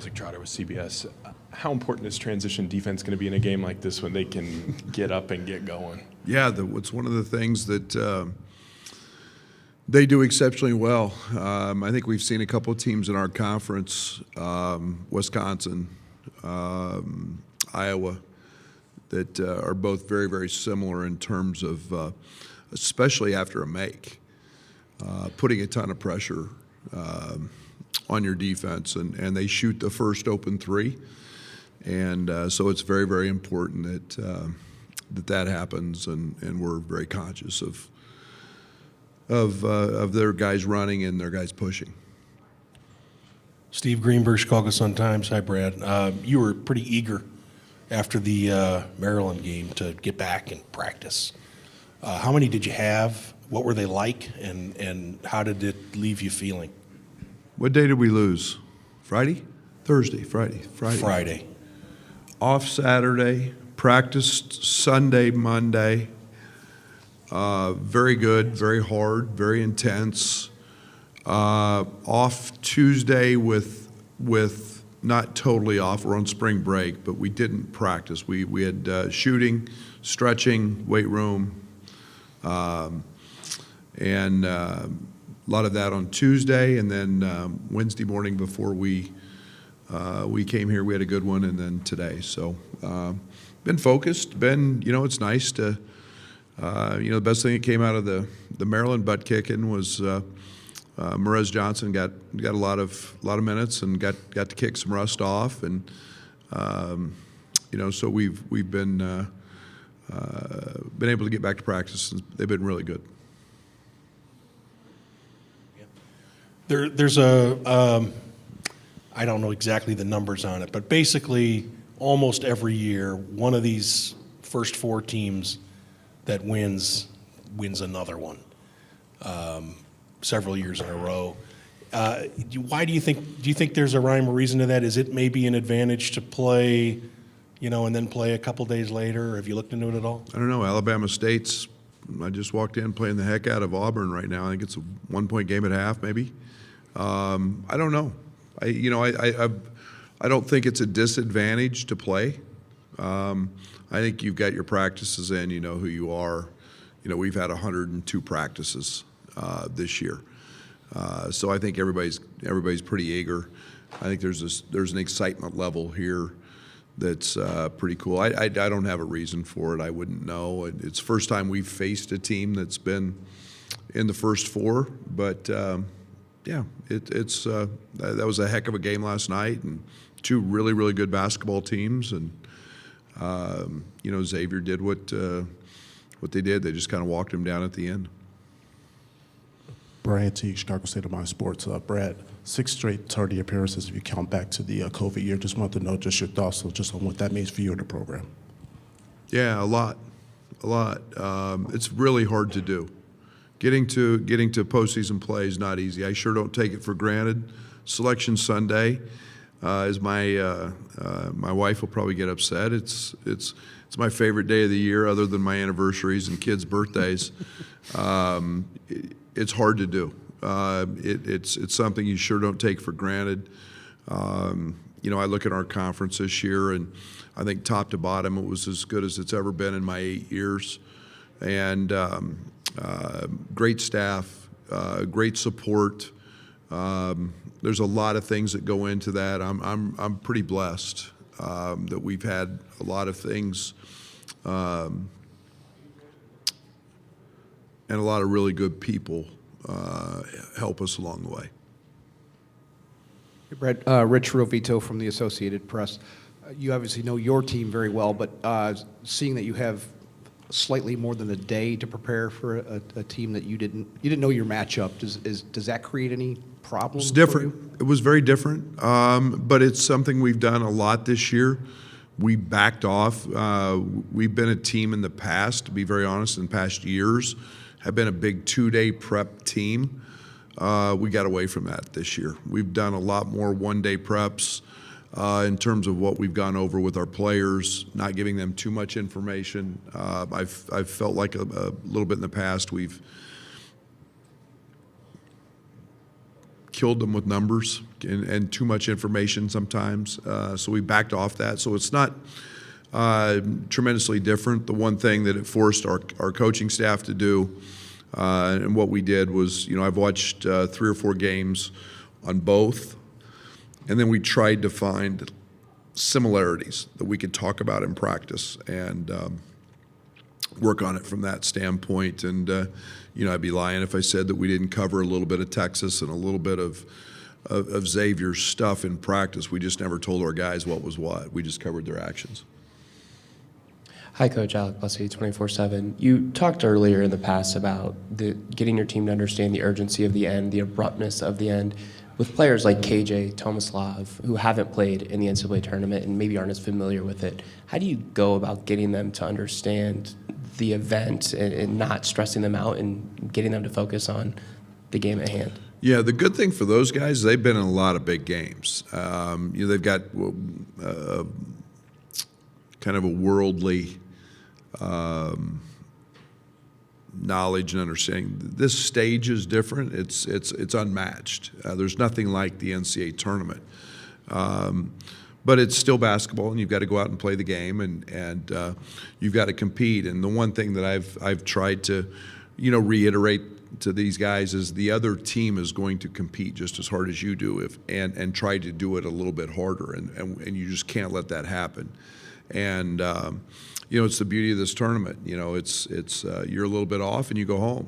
Isaac Trotter with CBS. How important is transition defense going to be in a game like this when they can get up and get going? Yeah, it's one of the things that they do exceptionally well. I think we've seen a couple of teams in our conference, Wisconsin, Iowa, that are both very, very similar in terms of, especially after a make, putting a ton of pressure on your defense, and they shoot the first open three, and so it's very, very important that happens, and we're very conscious of their guys running and their guys pushing. Steve Greenberg, Chicago Sun-Times. Hi, Brad. You were pretty eager after the Maryland game to get back and practice. How many did you have? What were they like, and how did it leave you feeling? What day did we lose? Friday? Thursday, Friday. Friday. Off Saturday, practiced Sunday, Monday. Very good, very hard, very intense. Off Tuesday with not totally off. We're on spring break, but we didn't practice. We had shooting, stretching, weight room, and a lot of that on Tuesday, and then Wednesday morning before we came here, we had a good one, and then today. So been focused. It's nice to, the best thing that came out of the Maryland butt kicking was Merez Johnson got a lot of minutes and got to kick some rust off, and so we've been able to get back to practice. They've been really good. There's I don't know exactly the numbers on it, but basically almost every year, one of these first four teams that wins another one, several years in a row. Why do you think there's a rhyme or reason to that? Is it maybe an advantage to play, and then play a couple days later? Have you looked into it at all? I don't know. Alabama State's, I just walked in playing the heck out of Auburn right now. I think it's a 1-point game at half, maybe. I don't know. I don't think it's a disadvantage to play. I think you've got your practices in. You know who you are. We've had 102 practices this year, so I think everybody's pretty eager. I think there's an excitement level here that's pretty cool. I don't have a reason for it. I wouldn't know. It's the first time we've faced a team that's been in the first four, but. Yeah, that was a heck of a game last night, and two really, really good basketball teams, and Xavier did what they did. They just kind of walked him down at the end. Brian T, Chicago State of Mind Sports. Brad, 6 straight tardy appearances if you count back to the COVID year. Just wanted to know just your thoughts just on what that means for you in the program. Yeah, a lot. It's really hard to do. Getting to postseason play is not easy. I sure don't take it for granted. Selection Sunday is my wife will probably get upset. It's my favorite day of the year, other than my anniversaries and kids' birthdays. It's hard to do. It's something you sure don't take for granted. I look at our conference this year, and I think top to bottom it was as good as it's ever been in my 8 years, and. Great staff, great support. There's a lot of things that go into that. I'm pretty blessed that we've had a lot of things and a lot of really good people help us along the way. Hey, Brad, Rich Rovito from the Associated Press. You obviously know your team very well, but seeing that you have slightly more than a day to prepare for a team that you didn't know your matchup, does that create any problems? It's different. It was very different, but it's something we've done a lot this year. We backed off. We've been a team in the past, to be very honest, in past years, have been a big 2-day prep team. We got away from that this year. We've done a lot more 1-day preps. In terms of what we've gone over with our players, not giving them too much information. I've felt like a little bit in the past we've killed them with numbers and too much information sometimes. So we backed off that. So it's not tremendously different. The one thing that it forced our coaching staff to do, and what we did was, I've watched 3 or 4 games on both, and then we tried to find similarities that we could talk about in practice and work on it from that standpoint. And I'd be lying if I said that we didn't cover a little bit of Texas and a little bit of Xavier's stuff in practice. We just never told our guys what was what. We just covered their actions. Hi, Coach. Alec Bussey, 24/7. You talked earlier in the past about getting your team to understand the urgency of the end, the abruptness of the end. With players like KJ, Tomislav, who haven't played in the NCAA tournament and maybe aren't as familiar with it, how do you go about getting them to understand the event and not stressing them out and getting them to focus on the game at hand? Yeah, the good thing for those guys, they've been in a lot of big games. They've got kind of a worldly knowledge and understanding. This stage is different. It's unmatched. There's nothing like the NCAA tournament. But it's still basketball, and you've got to go out and play the game, and you've got to compete. And the one thing that I've tried to, reiterate to these guys is the other team is going to compete just as hard as you do, and try to do it a little bit harder, and you just can't let that happen. And it's the beauty of this tournament. It's you're a little bit off and you go home.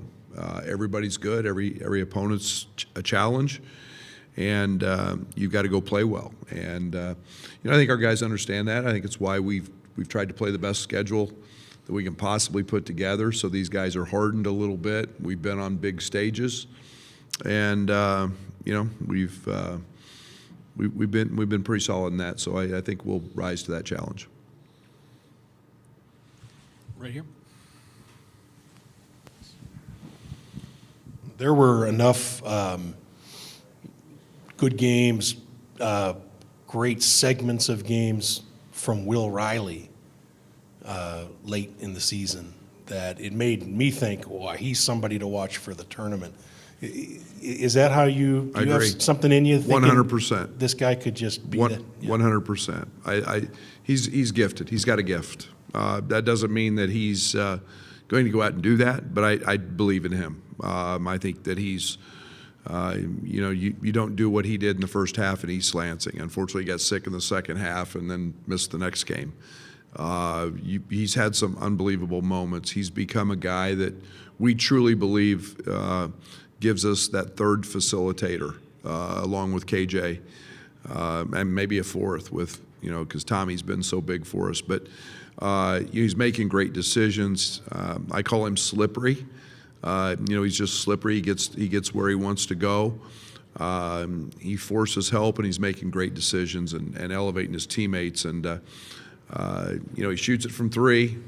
Everybody's good. Every opponent's a challenge, and you've got to go play well. And I think our guys understand that. I think it's why we've tried to play the best schedule that we can possibly put together. So these guys are hardened a little bit. We've been on big stages, and we've been pretty solid in that. So I think we'll rise to that challenge. Right here. There were enough good games, great segments of games from Will Riley late in the season that it made me think, well, he's somebody to watch for the tournament. Is that how you I have agree. something in you? 100%. This guy could just be that. 100%. He's gifted. He's got a gift. That doesn't mean that he's going to go out and do that, but I believe in him. I think that he's, you don't do what he did in the first half in East Lansing. Unfortunately, he got sick in the second half and then missed the next game. He's had some unbelievable moments. He's become a guy that we truly believe gives us that third facilitator, along with KJ, and maybe a fourth with, because Tommy's been so big for us. But he's making great decisions. I call him slippery. He's just slippery. He gets where he wants to go. He forces help, and he's making great decisions and elevating his teammates. And he shoots it from 3.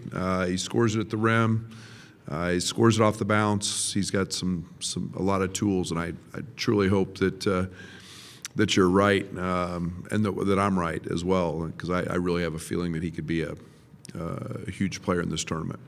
He scores it at the rim. He scores it off the bounce. He's got a lot of tools, and I truly hope that you're right, and that I'm right as well, because I really have a feeling that he could be a huge player in this tournament.